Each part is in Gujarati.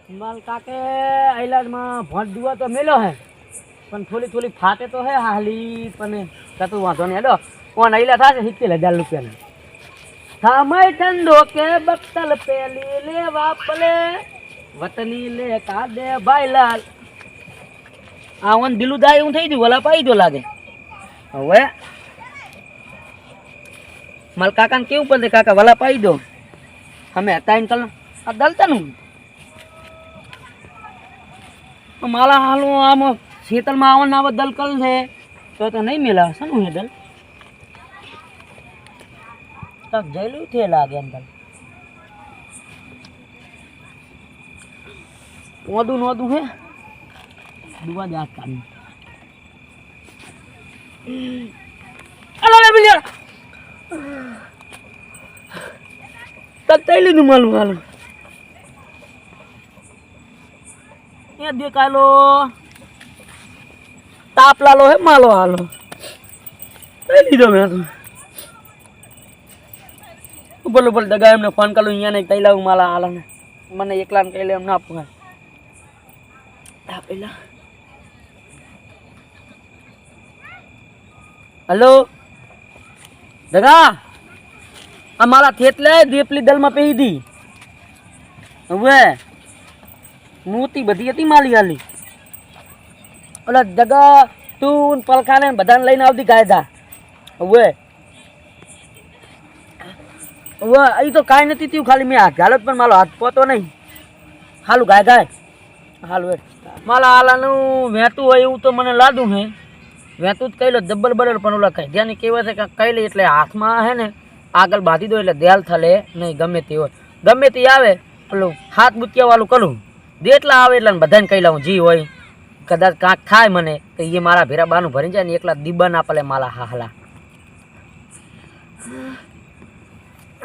માલ કાકે આઈલાડમાં ભોંટ દુવા તો મેલો હે પણ થોડી ફાટે તો હે હાલી પણ કતું વાંધો નહીં હેડો કોણ આઈલા થાશે 70,000 રૂપિયાના સમય ઠંડો કે બક્તલ પેલી લેવા પલે વતની લે કાદે ભાઈલાલ આ ઓન દિલું દાય હું થઈ ગયું વલા પાઈ દો લાગે હવે માલ કાકાને કેવું પડે કાકા વલા પાઈ દો અમે હતા ઇન કલ આ દલતાનું માલા હાલું આમ શીતળમાં આવવાના આવા દલકલ છે તો નહીં મેલા શાનું હે દલ તક જઈલું છે લાગે અંદર ઓદું હે દુવા દે આ કામ અલા બિલિયા તક તૈલી નું માલું ये देखालो ताप लालो है मालो हालो लीधो मैं तो बोल दगा एमने फोन कर लो यहाँ नहीं तैला माला हाल ने मैंने एकला कह ले ना आपको पहला हेलो दगा आ माला थेतले दीपली दल में पही दी હવે મોતી બધી હતી માલી હાલી ઓલા જગા તું પલખાને બધાને લઈને આવતી કાયદા હવે અહીં તો કાંઈ નથી થયું ખાલી મેં હાથ હાલત પણ મારો હાથ પોતો નહીં હાલું ગાય હાલું માલા હાલાનું વહેતું હોય એવું તો મને લાદું હે વહેતું જ કહી લો જબ્બર બરર પણ ઓલા કહી ધ્યાન કહેવાય છે કે કહી લે એટલે હાથમાં હે ને આગળ બાંધી દો એટલે દેલ થલે નહીં ગમે તે હોય ગમે તે આવે પેલું હાથ બુતિયા વાળું કરું જેટલા આવે એટલા બધાને કહી લઉં જી હોય કદાચ કાંક થાય મને તો એ મારા ભેરા બાનું ભરી જાય ને એકલા દીબા ના પલે માલા હાહલા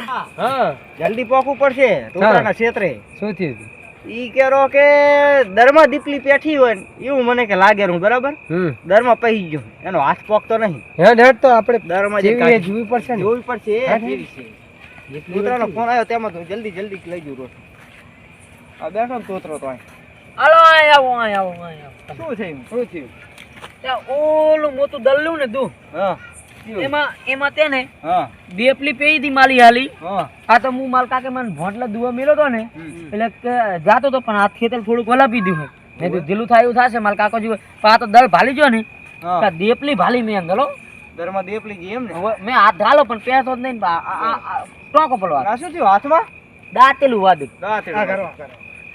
હા જલ્દી પોકવું પડશે ટોકરાના ક્ષેત્રે શું થયું ઈ કેરો કે દરમાં દીપલી પેઠી હોય ને એવું મને કે લાગે હું બરાબર દરમાં પહી ગયો એનો હાથ પોકતો નહીં હેડ તો આપણે દરમાં જોવી પડશે ને જોવી પડશે કૂતરાનો ફોન આવ્યો તેમાં તો જલ્દી લઈ જઉં રોટ આ બેઠો ને તોતરો તો હાલો આવો શું થયું ત્યાં ઓલું મોટું દલ્લું ને તું હા એમાં તેને હા દેપલી પેઈ દી માલી હાલી હા આ તો હું માલકા કે મને ભોંટલા દુવા મેલો તો ને એટલે જાતો તો પણ હાથ ખેતર થોડુંક વલાપી દીધું મેં તો ઢીલું થાય એવું થશે માલ કાકો જીવ આ તો દળ ભાલી જો ને દેપલી ભાલી મેં ગલો દરમાં દેપલી જી એમ ને મેં હાથ ધાલો પણ પહેરતો જ નહીં ટોકો પડવા આ શું થયું હાથમાં દાંતેલું વાદું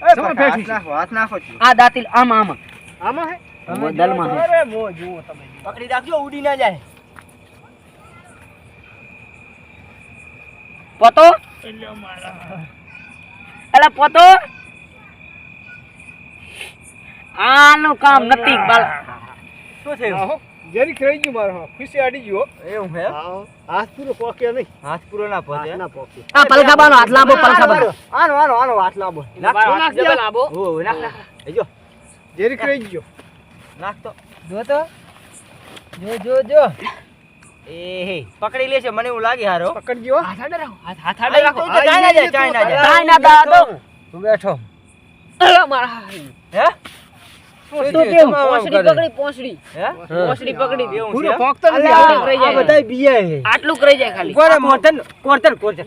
હાથ નાખો આ દાંતેલ આમાં હે દલમાં અરે બો જુઓ તમે પકડી રાખજો ઉડી ના જાય પોતો એલા પોતો આનું કામ નથી બાલ શું થયું જરીક રહી ગયું મારો ખુશી આડી ગયો એવું હે હાથ પૂરો પોક્યો નહીં હાથ પૂરો ના પહોંચે ના પોક્યો આ પલખાબાનો હાથ લાંબો પલખાબાનો આનો હાથ લાંબો નાખ લાંબો ઓ નાખ જો જરીક રહી ગયો નાખ તો જો તો જો એ હે પકડી લેશે મને એવું લાગે હારો પકડજો હાથ આડે રાખો ચાઈ ના દાદો તું બેઠો અલા મારા હે પોસડી પકડી પૂરો પોકતો નથી આ બધા બીયા હે આટલું કરી જાય ખાલી કોરે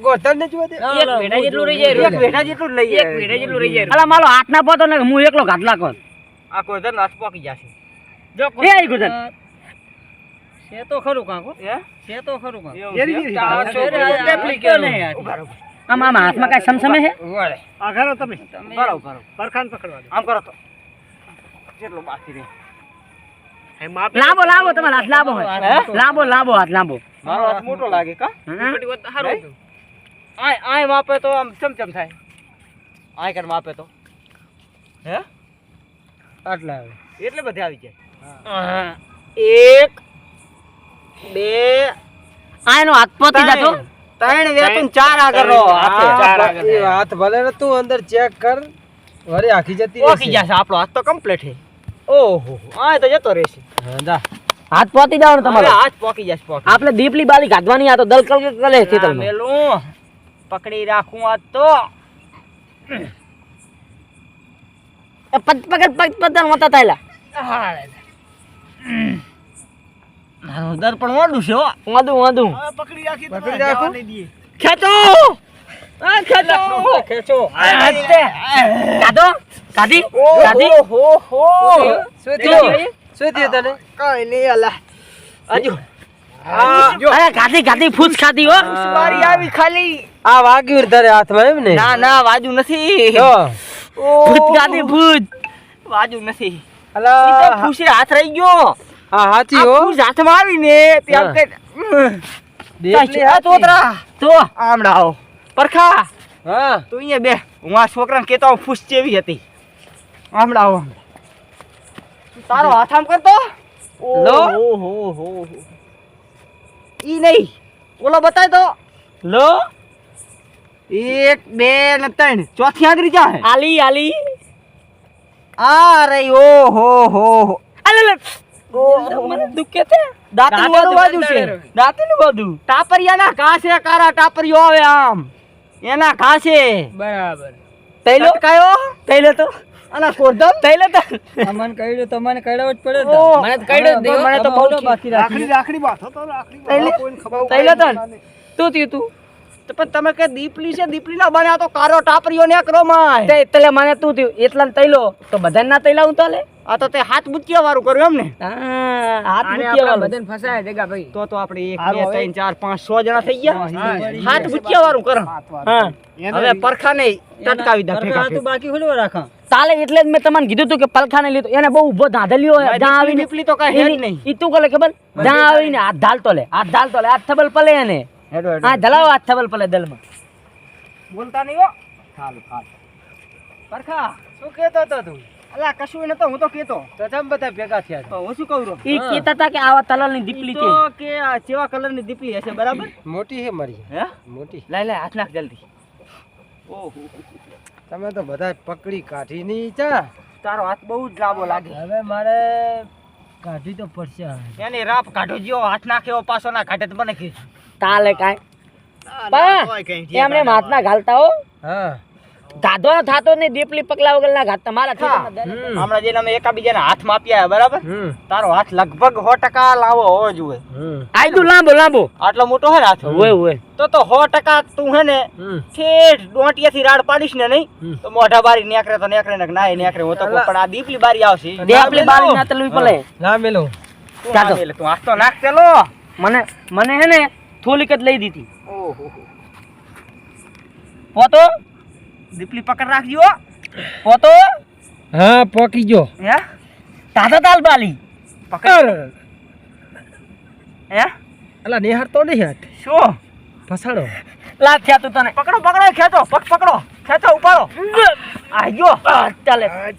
કોરતન ને જુઓ દે એક વેઢા જેટલું રહી જાય એક વેઠા જેટલું જ લઈ એક વેઢા જેટલું રહી જાય અલા મારો હાથ ના પોતો ને હું એકલો ઘાટ લાગો આ કોરતન નાસ પોકી જશે જો એ આઈ ગોતન છે તો ખરું કાકો હે છે તો ખરું કાકો આમ હાથમાં કઈ સમસમે છે વળે આ ઘરો તમે બરાબર પરખાન પકડવા દો આમ કરો તો કેટલો બાકી રે લાંબો તમારો હાથ લાંબો હોય લાંબો હાથ લાંબો મારો હાથ મોટો લાગે કા આય માપે તો આમ ચમચમ થાય આય કર માપે તો હે આટલા એટલે બધે આવી જાય 1 2 આનો હાથ પોતી જાતો 3 વેતું 4 આગળ રો હાથ ભલે ને તું અંદર ચેક કર વરે આખી જતી ઓકી જશે આપણો હાથ તો કમ્પ્લીટ છે ઓહો આ તો જતો રહેશે જા હાથ પોતી જવાનો તમારો હાથ પોકી જશે પોકી આપણે દીપલી બાલી કાઢવાની આ તો દલકલ કલે છે તમે મેલું પકડી રાખું આ તો પગત મોટા થાયલા મારું દર્પણ મોડું છે હો. વાંધું પકડી પકડી રાખો. ખેંચો ખેંચો ખેંચો. કાઢો કાઢી હો હો શું થયું શું થયું તને કઈ નહીં અલા હજુ અરે ગાધી ફૂસ ખાધી હો મારી આવી ખાલી આ વાગ્યું તારે હાથમાં એમ ને ના ના વાજુ નથી તો ભૂત ગાધી ભૂત વાજુ નથી અલા ઈ તો ફૂસી હાથ રહી ગયો હા હાચી આ હો ફૂસ હાથમાં આવીને ત્યાં કઈ દેખલી આ હાચી. તોતરા તો આમડા આવો પરખા હા તું અહીંયા બે હું આ છોકરાને કહેતો આવું ફૂસ ચેવી હતી આમડા આવો તારો હાથ આમ કરતો લો. હો ઈ નહીં ઓલો બતાય તો લો 1 2 ને 3 ચોથી આંગળી ક્યાં હે આલી આ રહી ઓ હો અલે મને દુખે છે દાંતનું બાજુ છે દાંતનું બધું ટાપરિયાના ઘા છે કારા ટાપરિયો આવે આમ એના ઘા છે બરાબર તૈલો ટકાયો તો અને કોરદમ તૈલો તો તમને કહ્યું તો મને કહેવું જ પડે ઓહ, મને તો કહી દો દેવો. મને તો બહુ બાકી રાખી રાખડી બાથો તો તૈલો તો તું થયું તું તો પણ તમે કે દીપલી છે દીપલી ના બન્યા તો કારો ટાપરિયો ને કરો માય તલે મને તું થયું એટલા તૈલો તો બધાને ના તૈલા હું તો લે આ તો તે હાથ બુચ્ચિયા વાળું કર્યું એમ ને હાથ મૂક્યા વાળું. ફસાય દેગા ભાઈ તો આપણે 1 2 3 4 5 6 જણા થઈ ગયા હાથ બુચ્ચિયા વાળું કરો હા હવે પરખા નહીં ટટકાવી દે ભેગા ભેગા. બાકી ખોલવા રાખા તાલે એટલે જ મેં તમને કીધું તું કે પલખાને લીધો એને બહુ ઉભો ધાધલ્યો ના, જ્યાં આવીને દીપલી તો કાંઈ હે જ નહીં. ઈ તું કોલે ખબર જ્યાં આવીને હાથ ઢાલતો લે હાથ થબલ પલે એને હેડો હેડો. હા ધલાવો હાથ થબલ પલે દલમાં બોલતા નહીં હો પરખા શું કહેતો હતો તું અલા કશું નતો હું તો કેતો તો ચમ બધા ભેગા થયા તો હું શું કહું રહ્યો? ઈ કહેતા હતા કે આવા તલલની દીપલી ઈ છે તો કે આ કેવા કલરની દીપલી હશે બરાબર મોટી છે મારી હે મોટી લાય હાથ નાખ જલ્દી ઓહો તમે તો બધા પકડી કાઢી નહીં ચા તારો હાથ બહુ જ લાંબો લાગે હવે મારે કાઢી તો પડશે એની રાપ કાઢો જ્યો હાથ નાખ્યો પાછો ના કાઢે તો મને કે તાલે કાંઈ એમને હાથના ઘાલતા હો હા ગાધો થાતો નહીં દીપલી પગલા વગર ના ઘાતતા મારા હા. થી હમણાં જેને અમે એકાબીજાના હાથ માપ્યા બરાબર હમ તારો હાથ લગભગ 100% લાવો હોવો જોઈએ આયદુ લાંબો આટલો મોટો હે ને હાથ હોય તો 100% તું હે ને હમ ઠેઠ ડોંટિયાથી રાડ પાડીશ ને નહીં હમ. તો મોઢા બારી નેકરે તો નેકરે ને નાય નેકરે હું તો કહું, પણ આ દીપલી બારી આવશે દીપલી બારી ના તલવી પલે ના મેલો તું ચાલો. આ મેલે, તું હાથ તો નાખ પેલો મને હે ને થોલીક જ લઈ દીધી ઓહો પોતો દીપલી પકડ રાખજો પોતો હા પોકી ગયો હે તાતા તાલ બાલી પકડ હે અલા નિહાર તો નહીં હાથ શું ફસાડો લા થયા તું તને પકડો ખેંચો પગ પકડો ખેંચો ઉપાડો આયો ચાલે આ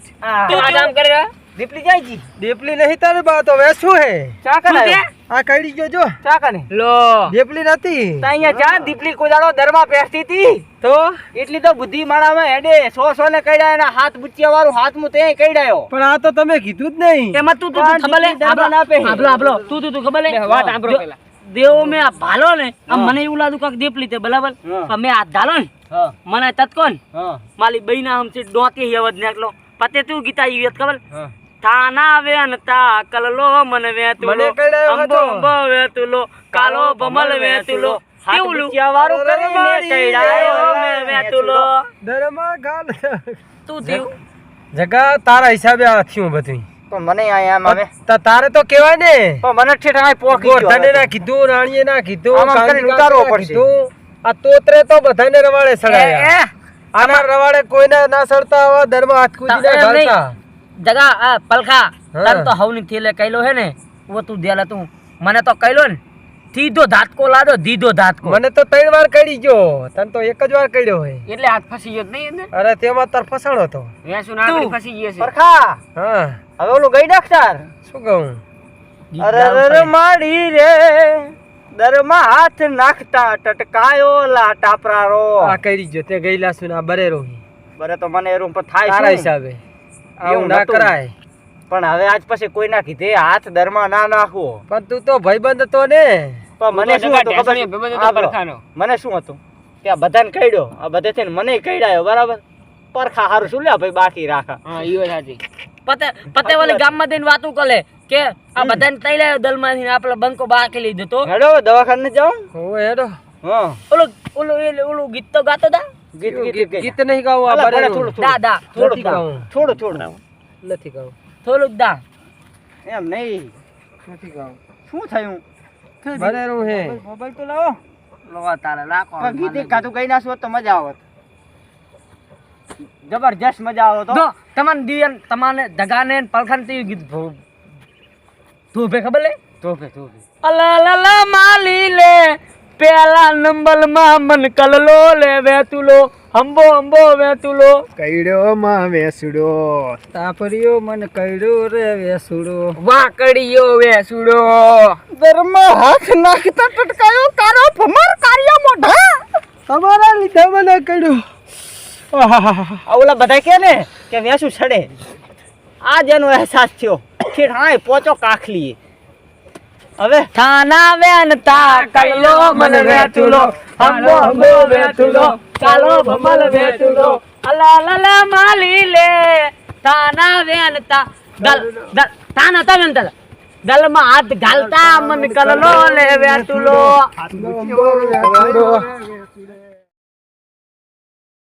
તું આ કામ કરી રહ્યા દીપલી જાય જી દેપલી નહીં તારે બા તો વે શું હે ચા શું કને છે? આ કઈડી ગયો જો ચા કને લો દેપલી નથી તા અહીંયા ચા દીપલી કોદાળો દરમાં પહેરતી હતી તો એટલી તો બુદ્ધિ મારામાં હેડે 100 ને કઈડા એના હાથ બુચ્ચિયા વાળું હાથ મુ તે કઈડાયો પણ આ તો તમે કીધું જ નહીં એમાં તું પણ ખબર લે દીપલી દરમાં ના પહેરી. આબલો તું ખબર લે વાત આંભળો જો, પહેલા. દેવો મેં આ ભાલો ને આમ મને એવું લાગ્યું કાક દીપલી તે બરાબર હા. પણ મેં હાથ ધાલો ને હા મને તત્કોન હા માલી બઈના હમથી ડોકી યવદ નાખલો પતે તું ગીતા ઈ ખબર હા થાના વેન તા કલલો મન વેતુલો મને કઈડાયો અંબો હતો. અંબો વેતુલો કાલો ભમલ વેતુલો હાથ કેવલું બુચ્ચિયા વાળું કરીને કઈડાયો મેં વેતુલો દરમાં ગાલ તું થયું જગા તારા હિસાબે આ થયું બધું તો મને આયા હવે તારે તો કેવાય ને તો મને ઠેઠ આય પોકી ગયો ગોરધને હવે. ના કીધું રાણીએ ના કીધું આમ આમ કરીને કાંજી ઉતારવો કાકાએ પડશે. કીધું. આ તોતરે તો બધાને રવાડે સડાયા આના રવાડે કોઈને ના સડતા આવા દરમાં હાથ કૂદીને એમ નહીં. ઘાલતા જગા આ પલખા હા. તન તો હવની થેલે કઈલો હે ને વો તું દેલા તું મને તો કઈલો ને સીધો ધાતકો લાદો દીધો ધાતકો મને તો 3 વાર કડી ગયો તને તો એક જ વાર કડ્યો હોય એટલે હાથ ફસી ગયો નહીં ને અરે તેમાં તાર ફસાણો હતો વેસુ નાગડી ફસી ગયો છે પરખા હા હવે ઓલું ગઈ નાખતાર શું કહું અરે અરે માડી રે દરમાં હાથ નાખતા ટટકાયો લા ટાપરારો આ કડી ગયો તે ગઈલા સુન આ બરેરો બરે તો મને એરું પર થાય તારા શું? હિસાબે એવું આવું ના નતું. કરાય પણ હવે આજ પછી કોઈ ના કીધે હાથ દરમાં ના નાખવો પણ તું તો ભાઈબંધ હતો ને પણ મને શું હતું ખબર? હા, બરો. મને શું હતું કે આ બધાને કઈડ્યો આ બધે થઈને મને કઈડાયો બરાબર પરખા હારું શું લે ભાઈ બાકી રાખા. હા ઈ વાત સાચી. પતે વાલી ગામમાં જઈને વાતું કરે કે આ બધાને તઈ લે દલમાંથી ને આપણે બંકો બાકી લઈ દેતો. હેડો દવાખાને જાઓ. હોવે હેડો. હા ઓલું ગીત તો ગાતો તા. ગીત નહીં ગાવું આ અલા, બરેરું. થોડું દા દા નથી ગાવું. થોડું નથી ગાવું. થોડુંક દા. એમ નહીં. નથી ગાવું. શું થયું? બરેરું હે. મોબાઈલ તો લાવો. લવા તારા લાખો. પણ ગીત એકાદું ગાઈ નાખશો તો મજા આવત. જબરજસ્ત મજા આવે તો. જો તમને દિયન તમાને દગાને ને પલખાન થી ગીત તું ભે ખબર લે ધોપે. અલા માલી લે પેલા નંબર માં મન કલલો લે વેતુલો હંબો વેતુલો કઈડો માં વેસુડો તાપરિયો મન કઈડો રે વેસુડો વાકડીયો વેસુડો ધર્મ હાથ નાખતા ટટકાયો તારો ભમર કાર્ય મોઢા. તમારા લીધે મને કઈડો. આ ઓલા બધા કે ને કે વેસું છડે. આ જેનો અહેસાસ થયો ઠીક. હા પોચો કાખલી હવે થાના વેન તા કલલો મન વેતુલો હંબો વેતુલો ચાલો ભમલ વેતુલો અલા માલી લે થાના વેન તા દલ થાના તા વેન તા દલ માં હાથ ઘાલતા મન કલલો લે વેતુલો વેસુડો